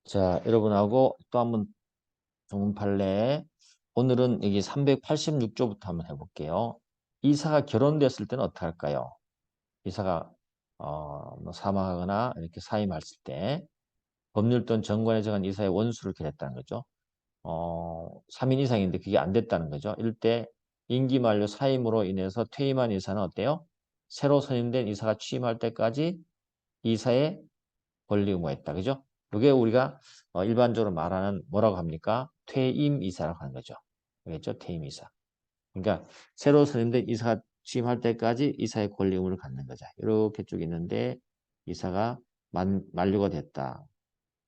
자, 여러분하고 또 한번 좋은 판례. 오늘은 여기 386조부터 한번 해볼게요. 이사가 결혼됐을 때는 어떻게 할까요? 이사가 뭐 사망하거나 이렇게 사임했을 때 법률 또는 정관에 정한 이사의 원수를 결했다는 거죠. 3인 이상인데 그게 안 됐다는 거죠. 이럴 때 임기 만료 사임으로 인해서 퇴임한 이사는 어때요? 새로 선임된 이사가 취임할 때까지 이사의 권리 의무했다. 그죠? 이게 우리가 일반적으로 말하는 뭐라고 합니까? 퇴임 이사라고 하는 거죠. 알겠죠? 퇴임 이사. 그러니까 새로 선임된 이사가 취임할 때까지 이사의 권리 의무를 갖는 거죠. 이렇게 쭉 있는데 이사가 만료가 됐다.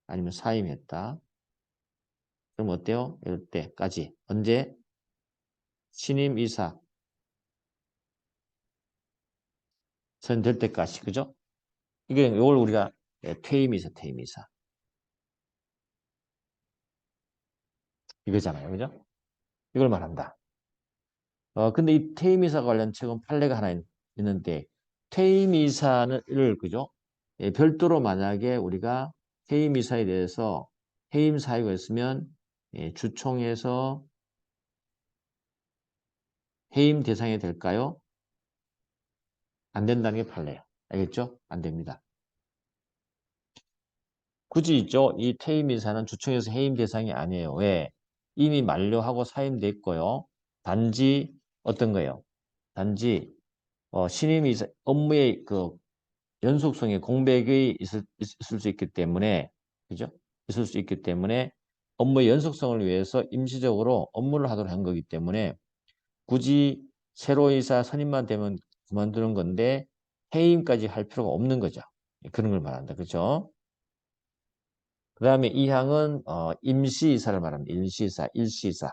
아니면 사임했다. 그럼 어때요? 이럴 때까지. 언제? 신임 이사 선임될 때까지. 그죠? 이게 이걸 우리가 퇴임 이사, 퇴임 이사. 이거잖아요. 그죠? 이걸 말한다. 근데 이 퇴임이사 관련 최근 판례가 하나 있는데, 퇴임이사를, 그죠? 예, 별도로 만약에 우리가 퇴임이사에 대해서 해임 사유가 있으면, 예, 주총에서 해임 대상이 될까요? 안 된다는 게 판례예요. 알겠죠? 안 됩니다. 굳이 있죠? 이 퇴임이사는 주총에서 해임 대상이 아니에요. 왜? 이미 만료하고 사임됐고요. 단지 어떤 거예요? 단지 신임이사 업무의 그 연속성의 공백이 있을 수 있기 때문에, 그죠? 있을 수 있기 때문에 업무의 연속성을 위해서 임시적으로 업무를 하도록 한 거기 때문에 굳이 새로 이사 선임만 되면 그만두는 건데 해임까지 할 필요가 없는 거죠. 그런 걸 말한다. 그죠? 그 다음에 이 항은 임시이사를 말합니다. 임시이사, 일시이사.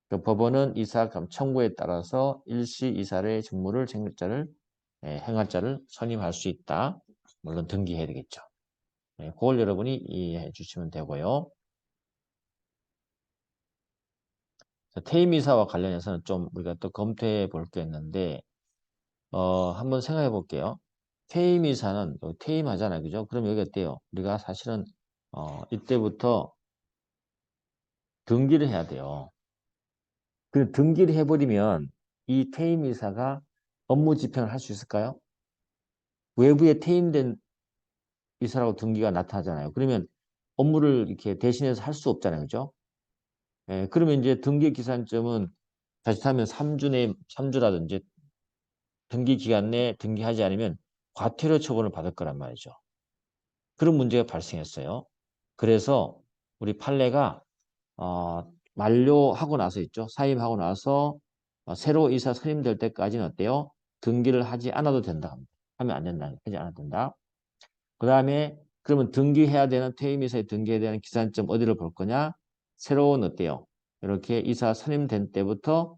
그 법원은 이사감 청구에 따라서 일시이사의 직무를 행할 자를 선임할 수 있다. 물론 등기해야 되겠죠. 네, 그걸 여러분이 이해해 주시면 되고요. 퇴임 이사와 관련해서는 좀 우리가 또 검토해 볼 게 있는데, 한번 생각해 볼게요. 퇴임 이사는 퇴임하잖아요. 그죠? 그럼 여기 어때요? 우리가 사실은, 이때부터 등기를 해야 돼요. 그 등기를 해버리면 이 퇴임 이사가 업무 집행을 할 수 있을까요? 외부에 퇴임된 이사라고 등기가 나타나잖아요. 그러면 업무를 이렇게 대신해서 할 수 없잖아요. 그죠? 예, 그러면 이제 등기 기산점은 자칫하면 3주라든지 등기 기간 내에 등기하지 않으면 과태료 처분을 받을 거란 말이죠. 그런 문제가 발생했어요. 그래서 우리 판례가 만료하고 나서 있죠. 사임하고 나서 새로 이사 선임될 때까지는 어때요? 등기를 하지 않아도 된다. 하면 안 된다. 하지 않아도 된다. 그 다음에 그러면 등기해야 되는 퇴임이사에 등기해야 되는 기산점 어디를 볼 거냐? 새로운 어때요? 이렇게 이사 선임된 때부터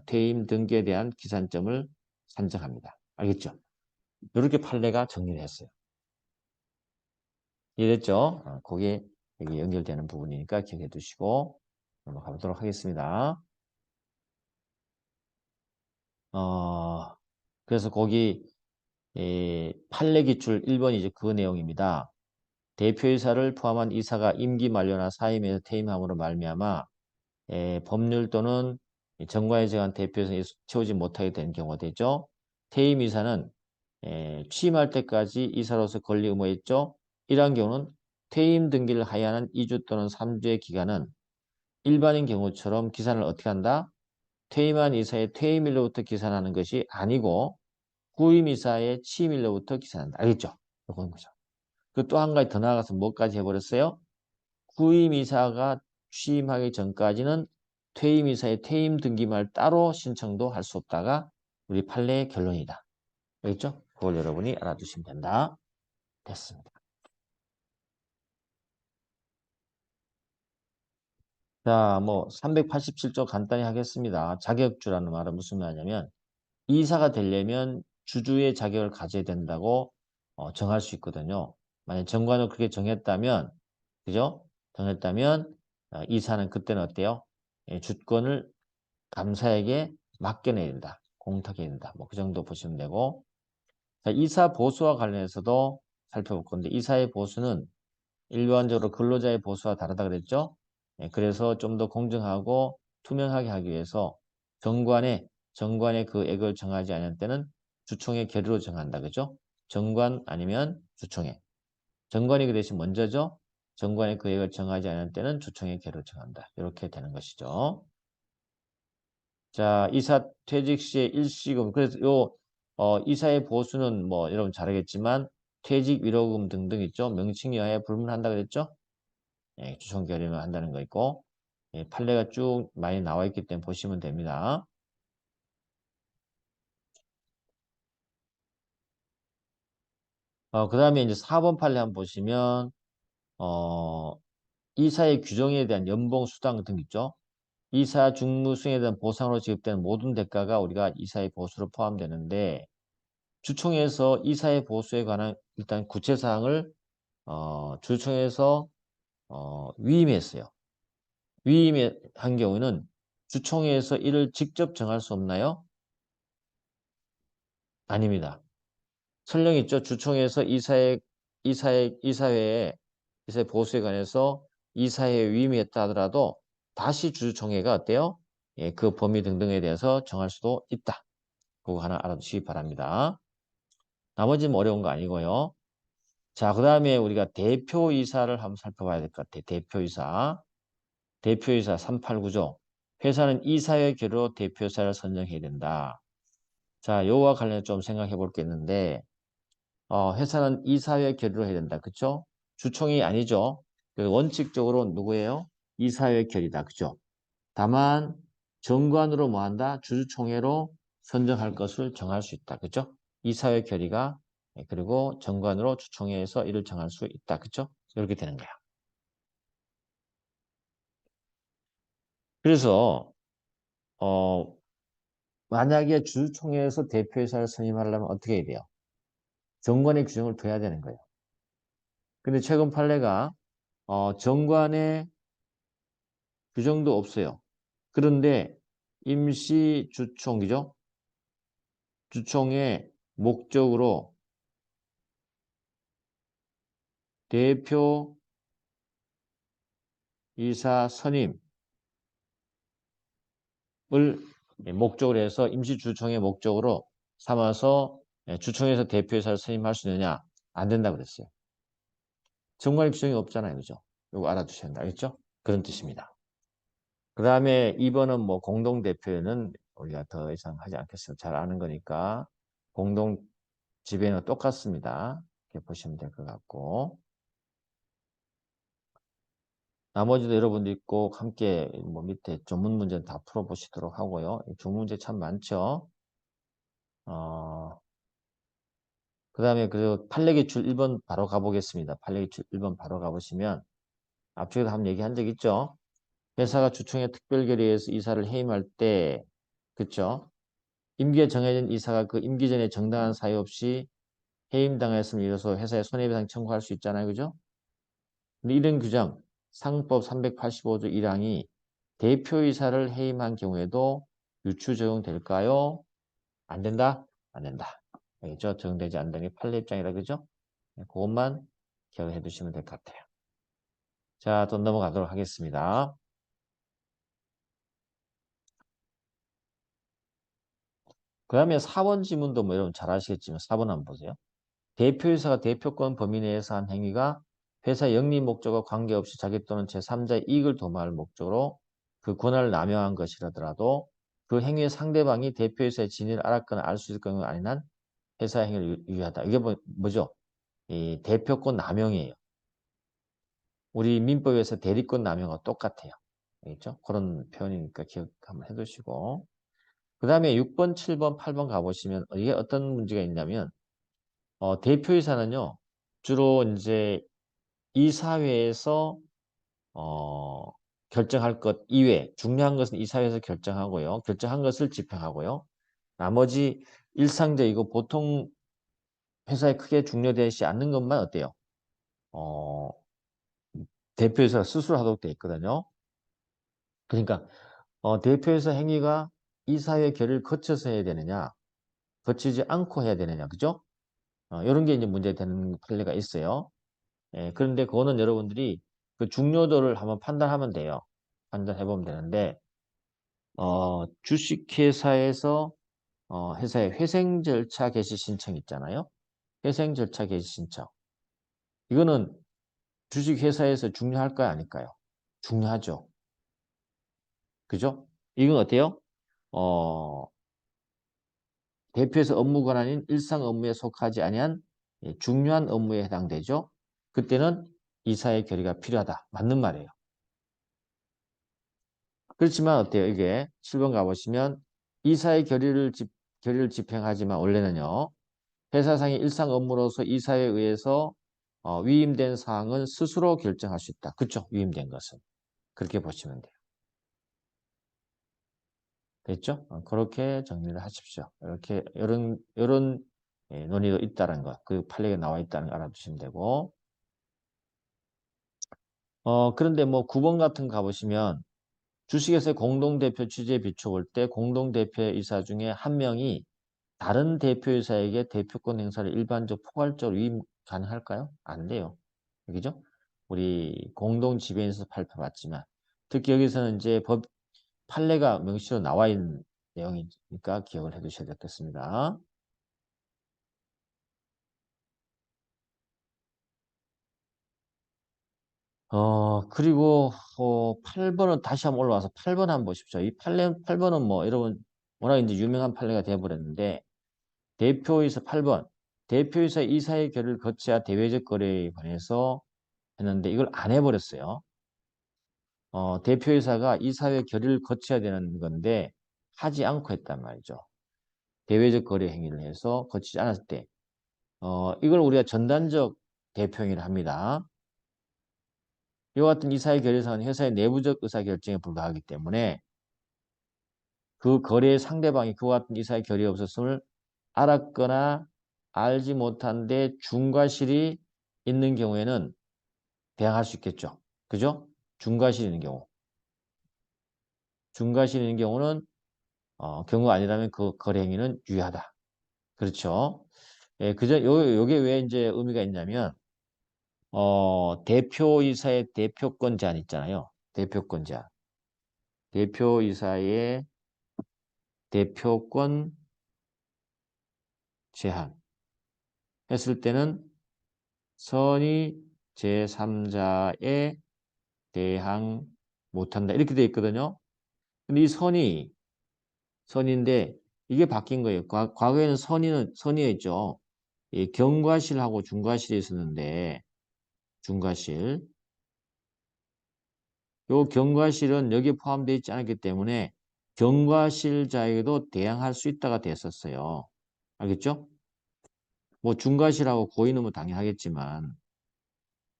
퇴임 등기에 대한 기산점을 산정합니다. 알겠죠? 이렇게 판례가 정리를 했어요. 이해됐죠? 그게 여기 연결되는 부분이니까 기억해 두시고 넘어가 보도록 하겠습니다. 어, 그래서 거기 판례 기출 1번이 이제 그 내용입니다. 대표이사를 포함한 이사가 임기 만료나 사임에서 퇴임함으로 말미암아 법률 또는 정관에 정한 대표이사를 채우지 못하게 된 경우가 되죠. 퇴임 이사는 취임할 때까지 이사로서 권리 의무했죠. 이러한 경우는 퇴임 등기를 하여하는 2주 또는 3주의 기간은 일반인 경우처럼 기산을 어떻게 한다? 퇴임한 이사의 퇴임일로부터 기산하는 것이 아니고 후임 이사의 취임일로부터 기산한다. 알겠죠? 이건 거죠. 그 또 한 가지 더 나아가서 뭐까지 해버렸어요? 후임 이사가 취임하기 전까지는 퇴임 이사의 퇴임 등기말 따로 신청도 할 수 없다가 우리 판례의 결론이다. 알겠죠? 그걸 여러분이 알아두시면 된다. 됐습니다. 자, 뭐 387조 간단히 하겠습니다. 자격주라는 말은 무슨 말이냐면 이사가 되려면 주주의 자격을 가져야 된다고 정할 수 있거든요. 만약 정관을 그렇게 정했다면, 그죠? 정했다면 이사는 그때는 어때요? 주권을 감사에게 맡겨내야 된다. 공탁해야 된다. 뭐 그 정도 보시면 되고, 자, 이사 보수와 관련해서도 살펴볼 건데 이사의 보수는 일반적으로 근로자의 보수와 다르다 그랬죠? 예, 그래서 좀 더 공정하고 투명하게 하기 위해서 정관에 그 액을 정하지 않을 때는 주총의 결의로 정한다. 그죠? 정관 아니면 주총회. 정관이 그 대신 먼저죠. 정관의 그 액을 정하지 않을 때는 주총의 결의로 정한다. 이렇게 되는 것이죠. 자, 이사 퇴직 시의 일시금. 그래서 이사의 보수는 뭐 여러분 잘 알겠지만 퇴직 위로금 등등 있죠. 명칭 여하에 불문한다 그랬죠. 예, 주총 결의를 한다는 거 있고 예, 판례가 쭉 많이 나와 있기 때문에 보시면 됩니다. 그 다음에 이제 4번 판례 한번 보시면 어, 이사의 규정에 대한 연봉, 수당 등 있죠. 이사 직무 수행에 대한 보상으로 지급되는 모든 대가가 우리가 이사의 보수로 포함되는데 주총에서 이사의 보수에 관한 일단 구체 사항을 주총에서 위임했어요. 위임한 경우는 주총회에서 이를 직접 정할 수 없나요? 아닙니다. 설령 있죠. 주총회에서 이사회 보수에 관해서 이사회에 위임했다 하더라도 다시 주총회가 어때요? 예, 그 범위 등등에 대해서 정할 수도 있다. 그거 하나 알아두시기 바랍니다. 나머지는 어려운 거 아니고요. 자, 그 다음에 우리가 대표이사를 한번 살펴봐야 될 것 같아요. 대표이사. 대표이사 389조. 회사는 이사회 결의로 대표이사를 선정해야 된다. 자, 요와 관련해서 좀 생각해 볼 게 있는데, 회사는 이사회 결의로 해야 된다. 그쵸? 주총이 아니죠. 그래서 원칙적으로 누구예요? 이사회 결의다. 그죠? 다만, 정관으로 뭐 한다? 주주총회로 선정할 것을 정할 수 있다. 그죠? 이사회 결의가, 예, 그리고 정관으로 주총회에서 이를 정할 수 있다. 그죠? 이렇게 되는 거야. 그래서, 어, 만약에 주주총회에서 대표이사를 선임하려면 어떻게 해야 돼요? 정관의 규정을 둬야 되는 거예요. 근데 최근 판례가 정관의 규정도 없어요. 그런데 임시 주총이죠. 주총의 목적으로 대표이사 선임을 목적으로 해서 임시 주총의 목적으로 삼아서 주총에서 대표이사를 선임할 수 있느냐? 안 된다 그랬어요. 정관의 규정이 없잖아요. 그죠? 이거 알아두셔야 된다. 알겠죠? 그런 뜻입니다. 그 다음에 2번은 뭐 공동대표는 우리가 더 이상 하지 않겠습니다. 잘 아는 거니까 공동 지배는 똑같습니다. 이렇게 보시면 될 것 같고 나머지도 여러분들이 꼭 함께 뭐 밑에 전문 문제는 다 풀어보시도록 하고요. 중문제 참 많죠. 그 다음에 그 판례기출 1번 바로 가보겠습니다. 판례기출 1번 바로 가보시면 앞쪽에도 한번 얘기한 적 있죠. 회사가 주총의 특별결의에서 이사를 해임할 때 그쵸? 임기에 정해진 이사가 그 임기 전에 정당한 사유 없이 해임당했음을 이뤄서 회사에 손해배상 청구할 수 있잖아요. 그죠? 근데 이런 규정 상법 385조 1항이 대표이사를 해임한 경우에도 유추 적용될까요? 안 된다? 안 된다. 알겠죠? 적용되지 않는 게 판례 입장이라 그죠? 네, 그것만 기억해 두시면 될 것 같아요. 자, 또 넘어가도록 하겠습니다. 그 다음에 4번 지문도 뭐 여러분 잘 아시겠지만 4번 한번 보세요. 대표이사가 대표권 범위 내에서 한 행위가 회사 영리 목적과 관계없이 자기 또는 제3자의 이익을 도모할 목적으로 그 권한을 남용한 것이라더라도 그 행위의 상대방이 대표이사의 진위를 알았거나 알 수 있을 경우 아닌 한 회사 행위를 유의하다. 이게 뭐죠? 이 대표권 남용이에요. 우리 민법에서 대리권 남용과 똑같아요. 알겠죠? 그런 표현이니까 기억 한번 해두시고. 그 다음에 6번, 7번, 8번 가보시면 이게 어떤 문제가 있냐면 대표이사는요. 주로 이제 이사회에서 어, 결정할 것 이외 중요한 것은 이사회에서 결정하고요. 결정한 것을 집행하고요. 나머지 일상적이고 보통 회사에 크게 중요되지 않는 것만 어때요? 어, 대표이사가 스스로 하도록 되어 있거든요. 그러니까 대표이사 행위가 이사회 결의를 거쳐서 해야 되느냐, 거치지 않고 해야 되느냐, 그죠? 이런 게 이제 문제되는 판례가 있어요. 그런데 그거는 여러분들이 그 중요도를 한번 판단하면 돼요. 판단해 보면 되는데, 주식회사에서 회사의 회생 절차 개시 신청 있잖아요. 회생 절차 개시 신청. 이거는 주식회사에서 중요할까요? 아닐까요? 중요하죠. 그죠? 이건 어때요? 어, 대표에서 업무 권한인 일상 업무에 속하지 아니한 중요한 업무에 해당되죠. 그때는 이사의 결의가 필요하다. 맞는 말이에요. 그렇지만 어때요? 이게 7번 가보시면 이사의 결의를 집행하지만 원래는요. 회사상의 일상 업무로서 이사에 의해서 위임된 사항은 스스로 결정할 수 있다. 그렇죠? 위임된 것은. 그렇게 보시면 돼요. 됐죠? 그렇게 정리를 하십시오. 이런 논의가 있다는 거, 그 판례가 나와 있다는 거 알아두시면 되고. 그런데 뭐 9번 같은 거 가보시면 주식회사의 공동대표 취지에 비춰볼 때 공동대표이사 중에 한 명이 다른 대표이사에게 대표권 행사를 일반적 포괄적으로 위임 가능할까요? 안 돼요. 그죠? 우리 공동 지배인에서 살펴봤지만 특히 여기서는 이제 판례가 명시로 나와 있는 내용이니까 기억을 해 두셔야 되겠습니다. 그리고 8번은 다시 한번 올라와서 8번 한번 보십시오. 이 8번은 뭐 여러분 워낙 이제 유명한 판례가 되어버렸는데 대표이사 8번 대표이사 이사의 결의를 거쳐야 대외적 거래에 관해서 했는데 이걸 안 해버렸어요. 대표이사가 이사회 결의를 거쳐야 되는 건데 하지 않고 했단 말이죠. 대외적 거래 행위를 해서 거치지 않았을 때 이걸 우리가 전단적 대표행위를 합니다. 이와 같은 이사회 결의사항은 회사의 내부적 의사결정에 불과하기 때문에 그 거래의 상대방이 그와 같은 이사회 결의 없었음을 알았거나 알지 못한데 중과실이 있는 경우에는 대항할 수 있겠죠. 그죠? 중과실이 있는 경우. 중과실이 있는 경우는 경우가 아니라면 그 거래 행위는 유효하다. 그렇죠? 예, 요게 왜 이제 의미가 있냐면 대표이사의 대표권 제한 있잖아요. 대표권 제한. 대표이사의 대표권 제한 했을 때는 선의 제3자에 대항 못한다. 이렇게 돼 있거든요. 근데 이 선의인데 이게 바뀐 거예요. 과거에는 선의였죠. 이 경과실하고 중과실이 있었는데 중과실. 요 경과실은 여기에 포함되어 있지 않았기 때문에 경과실자에게도 대항할 수 있다가 됐었어요. 알겠죠? 뭐 중과실하고 고의는 뭐 당연하겠지만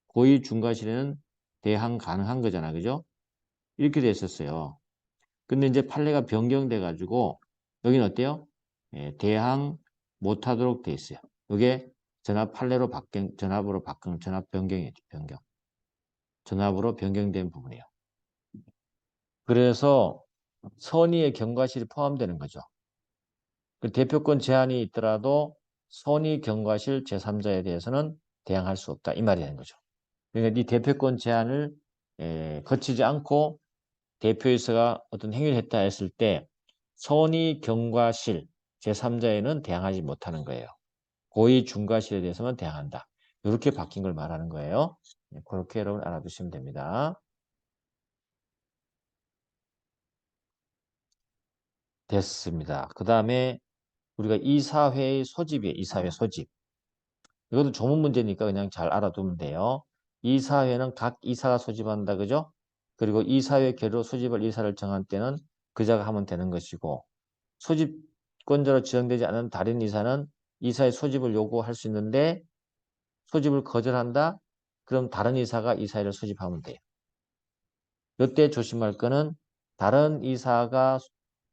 고의 중과실에는 대항 가능한 거잖아. 그죠? 이렇게 됐었어요. 근데 이제 판례가 변경돼 가지고 여기는 어때요? 예, 대항 못하도록 돼 있어요. 이게 전압 변경이죠. 변경. 전압으로 변경된 부분이에요. 그래서 선의의 경과실이 포함되는 거죠. 그 대표권 제한이 있더라도 선의 경과실 제3자에 대해서는 대항할 수 없다. 이 말이 되는 거죠. 그러니까 이 대표권 제한을 거치지 않고 대표이사가 어떤 행위를 했다 했을 때 선의 경과실 제3자에는 대항하지 못하는 거예요. 고의 중과실에 대해서만 대항한다. 이렇게 바뀐 걸 말하는 거예요. 그렇게 여러분 알아두시면 됩니다. 됐습니다. 그 다음에 우리가 이사회의 소집이에요. 이사회 소집. 이것도 조문 문제니까 그냥 잘 알아두면 돼요. 이사회는 각 이사가 소집한다. 그죠? 그리고 이사회 결의로 소집할 이사를 정한 때는 그자가 하면 되는 것이고 소집권자로 지정되지 않은 다른 이사는 이사의 소집을 요구할 수 있는데 소집을 거절한다? 그럼 다른 이사가 이사회를 소집하면 돼요. 이때 조심할 거는 다른 이사가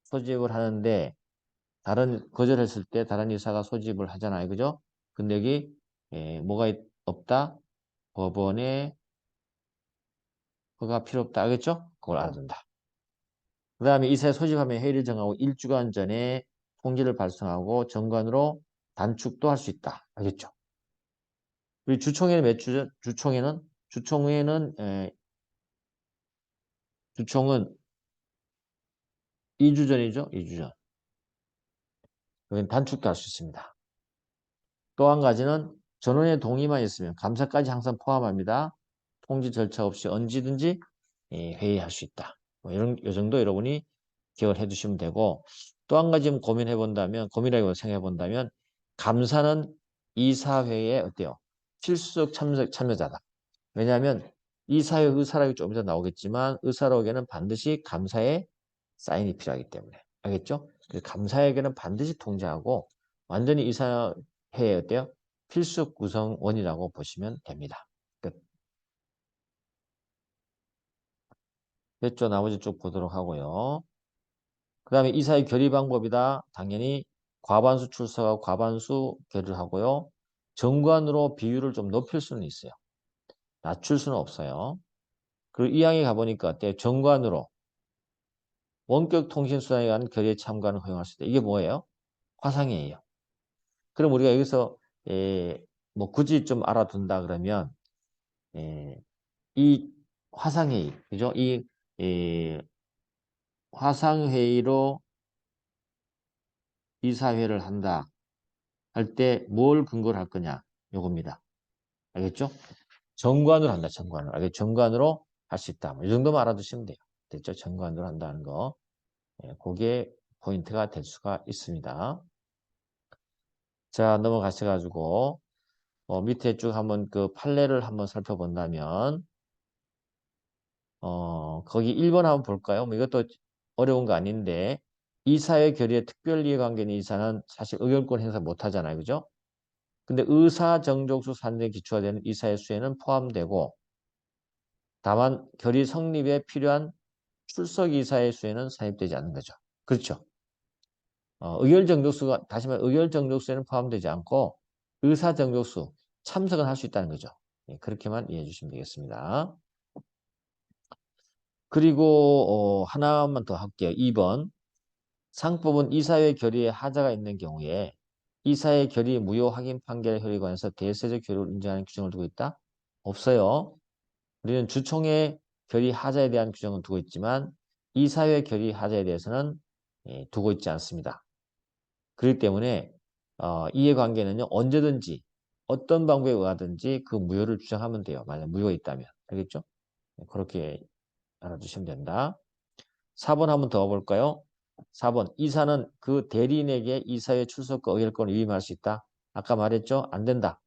소집을 하는데 거절했을 때 다른 이사가 소집을 하잖아요. 그죠? 근데 여기 뭐가 없다? 법원에 허가 필요 없다. 알겠죠? 그걸 알아둔다. 그 다음에 이사회 소집하면 회의를 정하고 1주간 전에 통지를 발송하고 정관으로 단축도 할 수 있다. 알겠죠? 우리 주총회는 몇 주죠? 주총은 2주 전이죠? 2주 전. 여기는 단축도 할 수 있습니다. 또 한 가지는 전원의 동의만 있으면 감사까지 항상 포함합니다. 통지 절차 없이 언제든지 회의할 수 있다. 뭐 이런 요 정도 여러분이 기억을 해두시면 되고 또 한 가지 고민해 본다면 고민하고 생각해 본다면 감사는 이사회에 어때요? 필수적 참여자다. 왜냐하면 이사회 의사록이 좀 이따 나오겠지만 의사록에는 반드시 감사의 사인이 필요하기 때문에 알겠죠? 그래서 감사에게는 반드시 통제하고 완전히 이사회에 어때요? 필수 구성원이라고 보시면 됩니다. 끝. 됐죠? 나머지 쭉 보도록 하고요. 그 다음에 이사회 결의 방법이다. 당연히 과반수 출석하고 과반수 결의를 하고요. 정관으로 비율을 좀 높일 수는 있어요. 낮출 수는 없어요. 그리고 2항에 가보니까 어때요? 정관으로 원격 통신수단에 관한 결의에 참가는 허용할 수 있다. 이게 뭐예요? 화상회의예요. 그럼 우리가 여기서 뭐 굳이 좀 알아둔다 그러면 이 화상회의, 그죠? 화상회의로 이사회를 한다 할 때 뭘 근거로 할 거냐? 요겁니다. 알겠죠? 정관으로 한다. 정관으로. 알겠죠? 정관으로 할 수 있다. 뭐이 정도만 알아두시면 돼요. 됐죠? 정관으로 한다는 거. 그게 포인트가 될 수가 있습니다. 자, 넘어가셔가지고 밑에 쭉 한번 그 판례를 한번 살펴본다면 거기 1번 한번 볼까요? 뭐 이것도 어려운 거 아닌데 이사회 결의에 특별이해관계 있는 이사는 사실 의결권 행사 못 하잖아요. 그죠? 근데 의사 정족수 산정에 기초가 되는 이사회 수에는 포함되고 다만 결의 성립에 필요한 출석 이사회 수에는 산입되지 않는 거죠. 그렇죠? 의결 정족수가 다시 말해 의결 정족수에는 포함되지 않고 의사 정족수 참석은 할 수 있다는 거죠. 예, 그렇게만 이해해 주시면 되겠습니다. 그리고 하나만 더 할게요. 2번. 상법은 이사회 결의에 하자가 있는 경우에 이사회 결의 무효 확인 판결 효력에 관해서 대세적 효력을 인정하는 규정을 두고 있다? 없어요. 우리는 주총회 결의 하자에 대한 규정은 두고 있지만 이사회 결의 하자에 대해서는 두고 있지 않습니다. 그렇기 때문에 이해관계는요. 언제든지 어떤 방법에 의하든지 그 무효를 주장하면 돼요. 만약 무효가 있다면. 알겠죠? 그렇게 알아두시면 된다. 4번 한번 더 볼까요? 4번. 이사는 그 대리인에게 이사회 출석과 의결권을 위임할 수 있다. 아까 말했죠? 안 된다.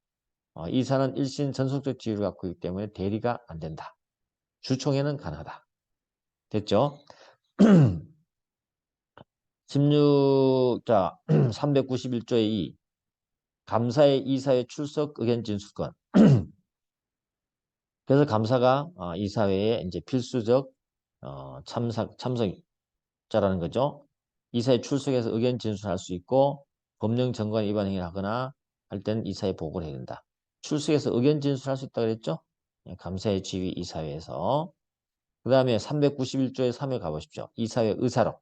이사는 일신 전속적 지위를 갖고 있기 때문에 대리가 안 된다. 주총회는 가능하다. 됐죠? 16자 391조의 2 감사의 이사회 출석 의견 진술권. 그래서 감사가 이사회에 이제 필수적 참석자라는 거죠. 이사회 출석해서 의견 진술할 수 있고 법령 정관 위반 행위를 하거나 할 때는 이사회 보고를 해야 된다. 출석해서 의견 진술할 수 있다고 그랬죠? 예, 감사의 지위 이사회에서. 그 다음에 391조의 3에 가보십시오. 이사회 의사록.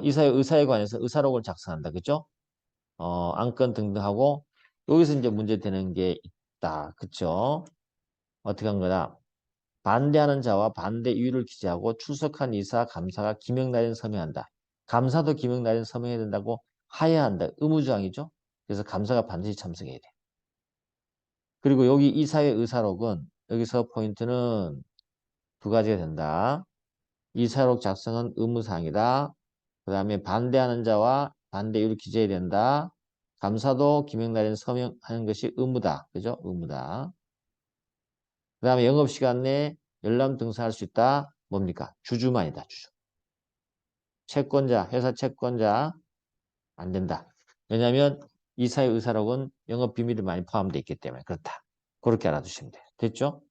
이사회 의사에 관해서 의사록을 작성한다. 그죠? 안건 등등 하고 여기서 이제 문제되는 게 있다. 그쵸? 어떻게 한 거다? 반대하는 자와 반대 이유를 기재하고 출석한 이사, 감사가 기명날인 서명한다. 감사도 기명날인 서명해야 된다고 하야 한다. 의무조항이죠. 그래서 감사가 반드시 참석해야 돼. 그리고 여기 이사회 의사록은 여기서 포인트는 두 가지가 된다. 이사록 작성은 의무사항이다. 그 다음에 반대하는 자와 반대 이유를 기재해야 된다. 감사도 기명날인 서명하는 것이 의무다. 그죠? 의무다. 그 다음에 영업시간 내에 열람 등산할 수 있다. 뭡니까? 주주만이다. 주주. 채권자, 회사 채권자 안 된다. 왜냐하면 이사의 의사록은 영업비밀이 많이 포함되어 있기 때문에 그렇다. 그렇게 알아두시면 돼요. 됐죠?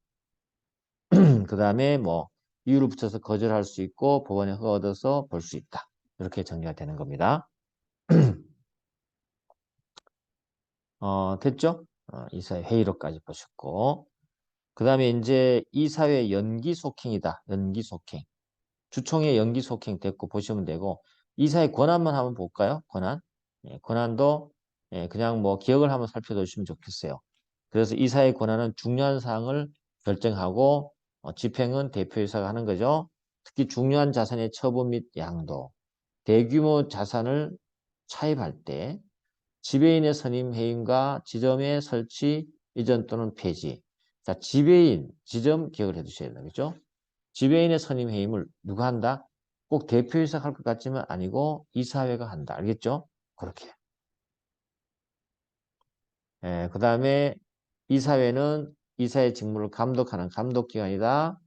그 다음에 뭐 이유를 붙여서 거절할 수 있고 법원의 허가 얻어서 볼 수 있다. 이렇게 정리가 되는 겁니다. 됐죠? 이사회 회의록까지 보셨고 그 다음에 이제 이사회 연기 속행이다. 연기 속행. 주총회 연기 속행 됐고 보시면 되고 이사회 권한만 한번 볼까요? 권한. 예, 권한도 그냥 뭐 기억을 한번 살펴두시면 좋겠어요. 그래서 이사의 권한은 중요한 사항을 결정하고 집행은 대표이사가 하는 거죠. 특히 중요한 자산의 처분 및 양도, 대규모 자산을 차입할 때 지배인의 선임 해임과 지점의 설치, 이전 또는 폐지. 자, 지배인, 지점 기억을 해두셔야 되겠죠? 지배인의 선임 해임을 누가 한다? 꼭 대표이사가 할 것 같지만 아니고 이사회가 한다. 알겠죠? 그렇게. 그 다음에 이사회는 이사의 직무를 감독하는 감독기관이다.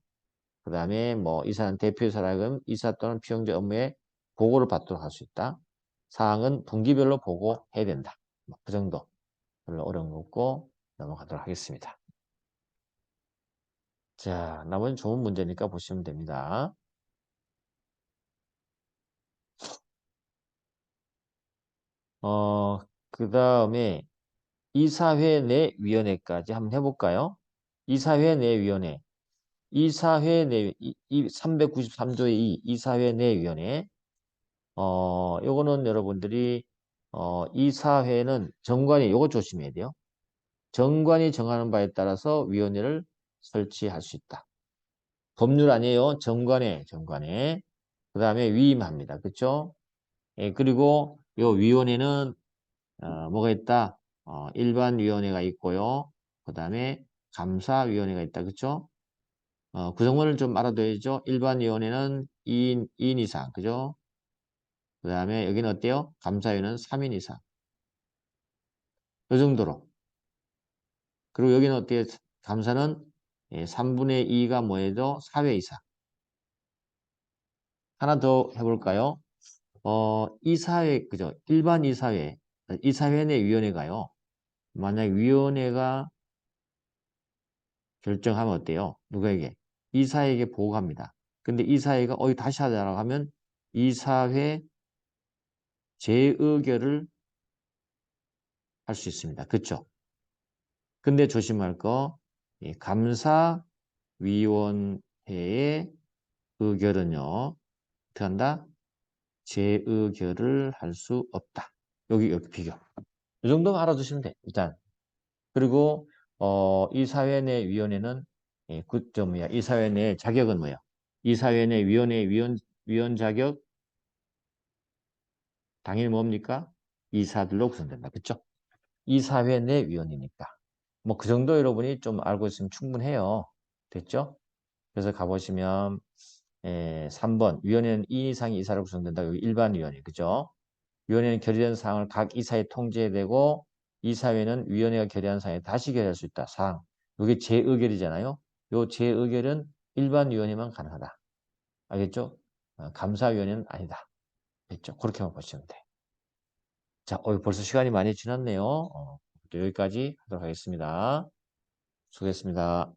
그 다음에 뭐 이사는 대표이사라면 이사 또는 피용자 업무에 보고를 받도록 할 수 있다. 사항은 분기별로 보고해야 된다. 그 정도. 별로 어려운 거 없고 넘어가도록 하겠습니다. 자, 나머지는 좋은 문제니까 보시면 됩니다. 그 다음에 이사회 내 위원회까지 한번 해볼까요? 이사회 내 위원회. 이사회 내, 393조의 2, 이사회 내 위원회. 요거는 여러분들이, 이사회는 정관이, 요거 조심해야 돼요. 정관이 정하는 바에 따라서 위원회를 설치할 수 있다. 법률 아니에요. 정관에. 그 다음에 위임합니다. 그쵸? 예, 그리고 요 위원회는, 뭐가 있다? 일반위원회가 있고요. 그 다음에 감사위원회가 있다. 그쵸? 구성원을 좀 알아둬야죠. 일반위원회는 2인 이상. 그죠? 그 다음에 여기는 어때요? 감사위원회는 3인 이상. 요 정도로. 그리고 여기는 어때요? 감사는 3분의 2가 뭐예요? 4회 이상. 하나 더 해볼까요? 이사회, 그죠? 일반 이사회, 이사회 내 위원회가요. 만약 위원회가 결정하면 어때요? 누구에게? 이사회에게 보고합니다. 근데 이사회가 다시 하자라고 하면 이사회 재의결을 할 수 있습니다. 그쵸? 근데 조심할 거, 이 감사위원회의 의결은요, 어떻게 한다? 재의결을 할 수 없다. 여기 비교. 이 정도만 알아두시면 돼, 일단. 그리고 이사회 내 위원회는 뭐야? 이사회 내 자격은 뭐야? 이사회 내 위원회 위원 자격 당연히 뭡니까? 이사들로 구성된다. 그렇죠? 이사회 내 위원이니까. 뭐 그 정도 여러분이 좀 알고 있으면 충분해요. 됐죠? 그래서 가보시면 3번 위원회는 2인 이상의 이사로 구성된다. 여기 일반 위원회. 그죠? 위원회는 결의된 사항을 각 이사에 통지해야 되고 이사회는 위원회가 결의한 사항에 다시 결의할 수 있다. 사항. 이게 재의결이잖아요. 요 재의결은 일반 위원회만 가능하다. 알겠죠? 감사위원회는 아니다. 됐죠? 그렇게만 보시면 돼. 자, 벌써 시간이 많이 지났네요. 또 여기까지 하도록 하겠습니다. 수고했습니다.